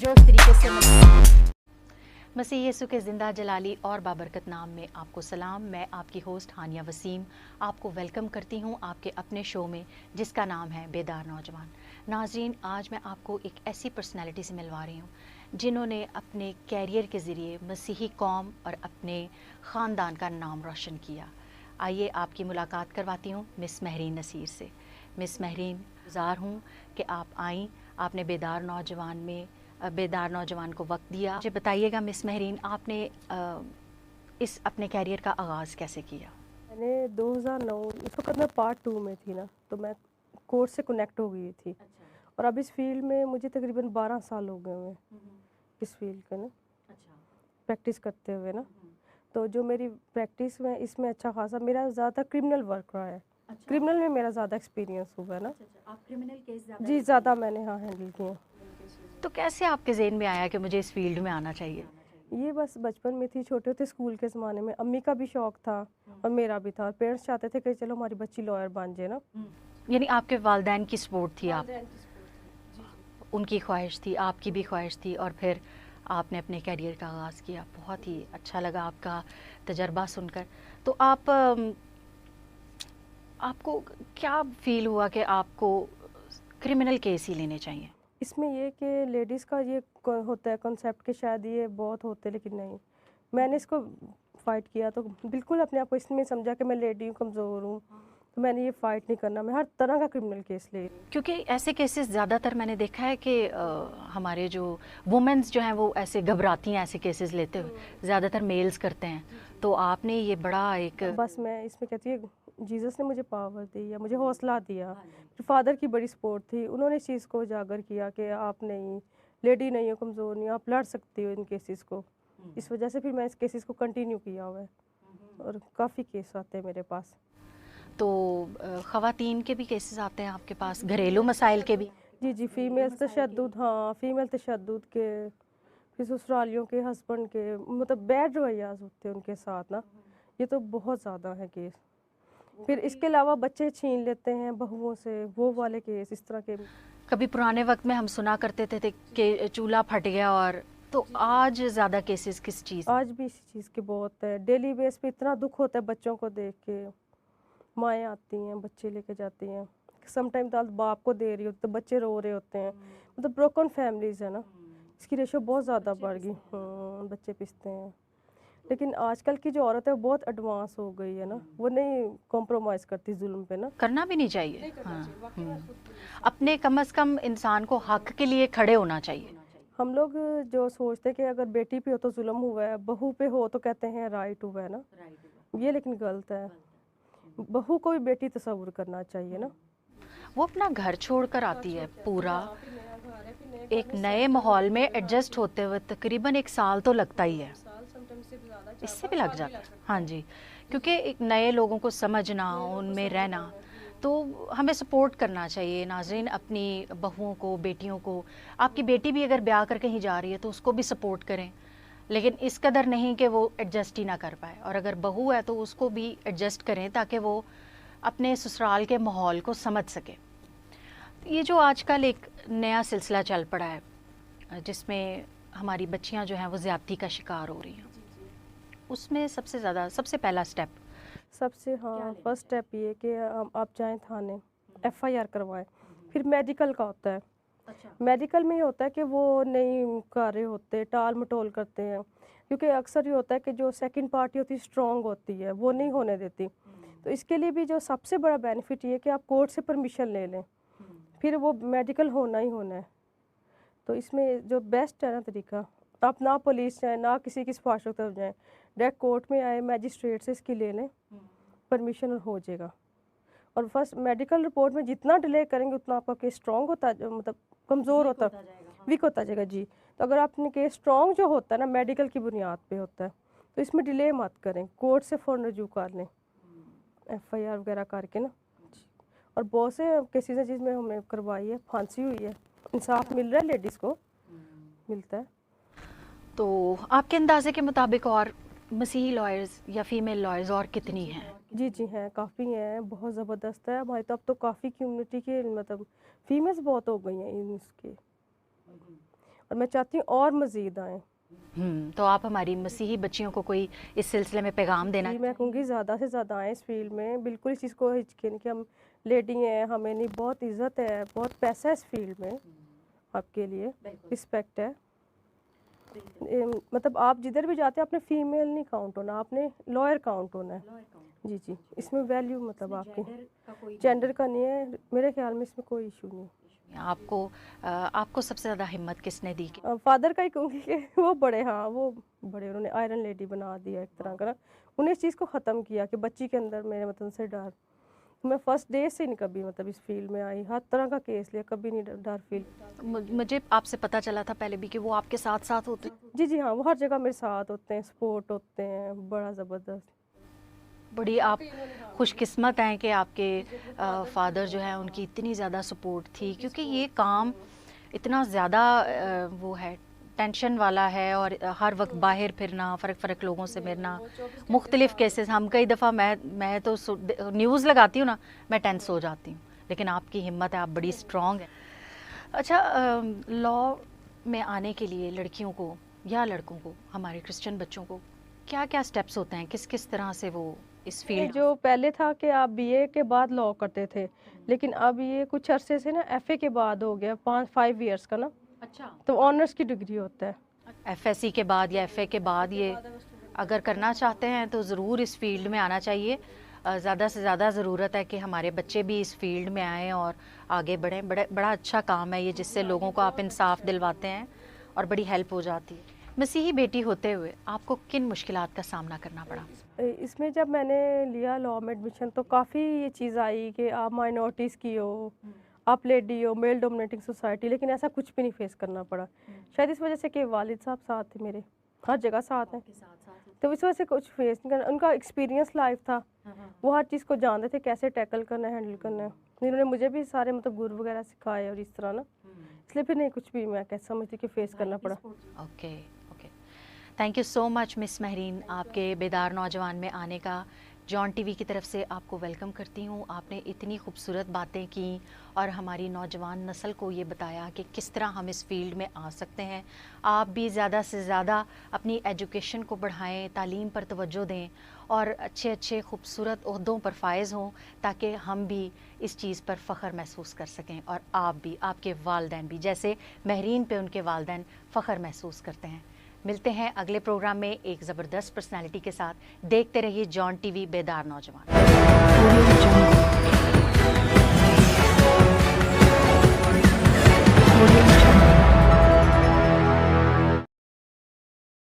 जो इस तरीके से मसीह यीशु के ज़िंदा जलाली और बाबरकत नाम में आपको सलाम। मैं आपकी होस्ट हानिया वसीम आपको वेलकम करती हूँ आपके अपने शो में जिसका नाम है बेदार नौजवान। नाज़रीन, आज मैं आपको एक ऐसी पर्सनैलिटी से मिलवा रही हूँ जिन्होंने अपने कैरियर के ज़रिए मसीही कौम और अपने ख़ानदान का नाम रोशन किया। आइए आपकी मुलाकात करवाती हूँ मिस महरीन नसीर से। मिस महरीन, गुज़ार हूँ कि आप आईं, आपने बेदार नौजवान को वक्त दिया। मुझे बताइएगा मिस महरीन, आपने इस अपने कैरियर का आगाज़ कैसे किया? मैंने 2009 इस वक्त मैं पार्ट 2 में थी ना, तो मैं कोर्स से कनेक्ट हो गई थी। और अब इस फील्ड में मुझे तकरीबन 12 साल हो गए हुए इस फील्ड के ना, प्रैक्टिस करते हुए ना। तो जो मेरी प्रैक्टिस में इसमें अच्छा खासा मेरा ज़्यादा क्रिमिनल वर्क रहा है। क्रिमिनल में मेरा ज़्यादा एक्सपीरियंस हुआ है ना। आप क्रिमिनल केस जी, ज़्यादा मैंने हाँ हैंडल किए। तो कैसे आपके ज़हन में आया कि मुझे इस फील्ड में आना चाहिए? ये बस बचपन में थी, छोटे होते स्कूल के ज़माने में अम्मी का भी शौक़ था और मेरा भी था। पेरेंट्स चाहते थे कि चलो हमारी बच्ची लॉयर बन जाए ना। यानी आपके वालिदैन की सपोर्ट थी, आप उनकी ख्वाहिश थी, आपकी भी ख्वाहिश थी और फिर आपने अपने कैरियर का आगाज़ किया। बहुत ही अच्छा लगा आपका तजर्बा सुनकर। तो आपको क्या फ़ील हुआ कि आपको क्रिमिनल केस ही लेने चाहिए? इसमें ये कि लेडीज़ का ये होता है कॉन्सेप्ट कि शायद ये बहुत होते, लेकिन नहीं। मैंने इसको फ़ाइट किया तो बिल्कुल अपने आप को इसमें समझा कि मैं लेडी हूँ, कमज़ोर हूँ, तो मैंने ये फ़ाइट नहीं करना। मैं हर तरह का क्रिमिनल केस ले रही हूँ। क्योंकि ऐसे केसेस ज़्यादातर मैंने देखा है कि हमारे जो वुमेन्स जो हैं वो ऐसे घबराती हैं ऐसे केसेस लेते हुए, ज़्यादातर मेल्स करते हैं। तो आपने ये बड़ा एक बस मैं इसमें कहती हूँ जीसस ने मुझे पावर दी या मुझे हौसला दिया। मेरे फादर की बड़ी सपोर्ट थी, उन्होंने इस चीज़ को उजागर किया कि आप नहीं, लेडी नहीं हो, कमज़ोर नहीं हो, आप लड़ सकती हो इन केसेस को। इस वजह से फिर मैं इस केसेस को कंटिन्यू किया हुआ है और काफ़ी केस आते हैं मेरे पास। तो ख़वातीन के भी केसेस आते हैं आपके पास, घरेलू मसाइल के भी? जी, जी, फ़ीमेल तशद्दुद, हाँ, फ़ीमेल तशद्दुद के, फिर ससुरालियों के, हस्बैंड के, मतलब बैड रवैयाज़ होते हैं उनके साथ ना, ये तो बहुत ज़्यादा है केस। फिर इसके अलावा बच्चे छीन लेते हैं बहुओं से, वो वाले केस इस तरह के। कभी पुराने वक्त में हम सुना करते थे कि चूल्हा फट गया, और तो आज ज़्यादा केसेस किस चीज़? आज भी इसी चीज़ के बहुत है। डेली बेस पे इतना दुःख होता है बच्चों को देख के। माएँ आती हैं, बच्चे लेके जाती हैं। समटाइम दाल बाप को दे रही होती तो बच्चे रो रहे होते हैं। मतलब ब्रोकन फैमिलीज़ है ना, इसकी रेशो बहुत ज़्यादा बढ़ गई। बच्चे पिसते हैं। लेकिन आजकल की जो औरत है वो बहुत एडवांस हो गई है ना, वो नहीं कॉम्प्रोमाइज़ करती जुल्म पे ना। करना भी नहीं चाहिए। हाँ, अपने कम से कम इंसान को हक के लिए खड़े होना चाहिए। हम लोग जो सोचते हैं कि अगर बेटी पे हो तो जुल्म हुआ है, बहू पे हो तो कहते हैं राइट हुआ है ना, ये लेकिन गलत है। बहू को भी बेटी तस्वुर करना चाहिए ना। वो अपना घर छोड़कर आती है, पूरा एक नए माहौल में एडजस्ट होते हुए तकरीबन 1 साल तो लगता ही है, इससे भी लग जाता है। हाँ जी, क्योंकि एक नए लोगों को समझना, उनमें रहना, तो हमें सपोर्ट करना चाहिए नाज़रीन अपनी बहुओं को, बेटियों को। आपकी बेटी भी अगर ब्याह कर कहीं जा रही है तो उसको भी सपोर्ट करें, लेकिन इस कदर नहीं कि वो एडजस्ट ही ना कर पाए। और अगर बहू है तो उसको भी एडजस्ट करें ताकि वो अपने ससुराल के माहौल को समझ सके। ये जो आजकल एक नया सिलसिला चल पड़ा है जिसमें हमारी बच्चियां जो हैं वो ज़्यादती का शिकार हो रही हैं, उसमें सबसे पहला स्टेप हाँ, फर्स्ट स्टेप ये कि आप जाएँ थाने, एफआईआर करवाएँ। फिर मेडिकल का होता है। मेडिकल में ये होता है कि वो नहीं कर रहे होते, टाल-मटोल करते हैं। क्योंकि अक्सर ये होता है कि जो सेकंड पार्टी होती है स्ट्रॉन्ग होती है, वो नहीं होने देती। तो इसके लिए भी जो सबसे बड़ा बेनिफिट ये है कि आप कोर्ट से परमिशन ले लें, फिर वो मेडिकल होना ही होना है। तो इसमें जो बेस्ट है ना तरीका, आप ना पुलिस जाएँ, ना किसी की सिफारिशों की तरफ जाएँ, डायरेक्ट कोर्ट में आए, मैजिस्ट्रेट से इसकी ले लें, परमिशन और हो जाएगा। और फर्स्ट मेडिकल रिपोर्ट में जितना डिले करेंगे उतना आपका केस स्ट्रॉन्ग होता मतलब कमज़ोर होता वीक होता जाएगा जी। तो अगर आपने केस स्ट्रॉन्ग जो होता है ना मेडिकल की बुनियाद पे होता है, तो इसमें डिले मत करें, कोर्ट से फ़ौरन रजू कर लें, एफआईआर वगैरह करके ना। और बहुत से केसेस हैं जिसमें हमने करवाई है, फांसी हुई है, इंसाफ मिल रहा है, लेडीज़ को मिलता है। तो आपके अंदाजे के मुताबिक और मसीही लॉयर्स या फीमेल लॉयर्स और कितनी हैं? जी, जी हैं, काफ़ी हैं, बहुत ज़बरदस्त है हमारी तो। अब तो काफ़ी कम्युनिटी के मतलब फीमेल्स बहुत हो गई हैं इन इसके। और मैं चाहती हूँ और मज़ीद आएँ। तो आप हमारी मसीही बच्चियों को कोई इस सिलसिले में पैगाम देना? जी, मैं कहूँगी ज़्यादा से ज़्यादा आएँ इस फील्ड में, बिल्कुल इस चीज़ को हिचकिन कि हम लेडी हैं, हमें नहीं, बहुत इज़्ज़त है, बहुत पैसा है इस फील्ड में, आपके लिए रिस्पेक्ट है। मतलब आप जिधर भी जाते हैं आपने फीमेल नहीं काउंट होना, आपने लॉयर काउंट होना है। जी, जी, इसमें वैल्यू मतलब आपकी जेंडर का नहीं है, मेरे ख्याल में इसमें कोई इशू नहीं। आपको सबसे ज़्यादा हिम्मत किसने दी? फादर का ही कहूँगी कि वो बड़े, हाँ वो बड़े, उन्होंने आयरन लेडी बना दिया एक तरह का ना, उन्हें इस चीज़ को ख़त्म किया कि बच्ची के अंदर मेरे मतलब से डर। मैं फर्स्ट डे से नहीं कभी मतलब इस फील्ड में आई, हर तरह का केस लिया, कभी नहीं डर फील। मुझे आपसे पता चला था पहले भी कि वो आपके साथ साथ होते। जी, जी हाँ, वो हर जगह मेरे साथ होते हैं, सपोर्ट होते हैं, बड़ा ज़बरदस्त। बड़ी आप खुशकिस्मत हैं कि आपके फादर जो है उनकी इतनी ज़्यादा सपोर्ट थी, क्योंकि ये काम इतना ज़्यादा वो है, टेंशन वाला है, और हर वक्त बाहर फिरना, फ़र्क लोगों से मिलना, मुख्तलिफ़ केसेस। हम कई दफ़ा मैं तो न्यूज़ लगाती हूँ ना, मैं टेंस हो जाती हूँ, लेकिन आपकी हिम्मत है, आप बड़ी स्ट्रॉन्ग है। अच्छा, लॉ में आने के लिए लड़कियों को या लड़कों को, हमारे क्रिश्चियन बच्चों को क्या क्या स्टेप्स होते हैं, किस किस तरह से वो इस फील्ड? जो पहले था कि आप बीए के बाद लॉ करते थे, लेकिन अब ये कुछ अरसे से ना एफए के बाद हो गया, 5 इयर्स का ना, अच्छा, तो ऑनर्स की डिग्री होता है। एफएससी के बाद या एफए के बाद ये अगर करना चाहते हैं तो ज़रूर इस फील्ड में आना चाहिए। ज़्यादा से ज़्यादा ज़रूरत है कि हमारे बच्चे भी इस फील्ड में आएँ और आगे बढ़ें। बड़ा अच्छा काम है ये, जिससे लोगों को आप इंसाफ दिलवाते हैं और बड़ी हेल्प हो जाती है। मसीही बेटी होते हुए आपको किन मुश्किलात का सामना करना पड़ा? इसमें जब मैंने लिया लॉ में एडमिशन तो काफ़ी ये चीज़ आई कि आप माइनॉरिटीज़ की हो, आप लेडी हो, मेल डोमिनेटिंग सोसाइटी, लेकिन ऐसा कुछ भी नहीं फेस करना पड़ा। शायद इस वजह से कि वालिद साहब साथ थे मेरे, हर जगह साथ हैं, तो इस वजह से कुछ फेस नहीं करना। उनका एक्सपीरियंस लाइफ था, वो हर चीज़ को जानते थे कैसे टैकल करना है, हैंडल करना है। इन्होंने मुझे भी सारे मतलब गुर वगैरह सिखाए और इस तरह ना, इसलिए फिर नहीं कुछ भी मैं कैसे समझती कि फेस करना पड़ा। Okay, okay, thank you so much miss Mehreen, आपके बेदार नौजवान में आने का जॉन टीवी की तरफ से आपको वेलकम करती हूँ। आपने इतनी खूबसूरत बातें की और हमारी नौजवान नस्ल को ये बताया कि किस तरह हम इस फील्ड में आ सकते हैं। आप भी ज़्यादा से ज़्यादा अपनी एजुकेशन को बढ़ाएं, तालीम पर तवज्जो दें और अच्छे अच्छे खूबसूरत ओहदों पर फायज़ हों, ताकि हम भी इस चीज़ पर फ़ख्र महसूस कर सकें, और आप भी, आपके वालिदैन भी, जैसे महरीन पे उनके वालिदैन फ़ख्र महसूस करते हैं। मिलते हैं अगले प्रोग्राम में एक ज़बरदस्त पर्सनालिटी के साथ। देखते रहिए जॉन टीवी, बेदार नौजवान।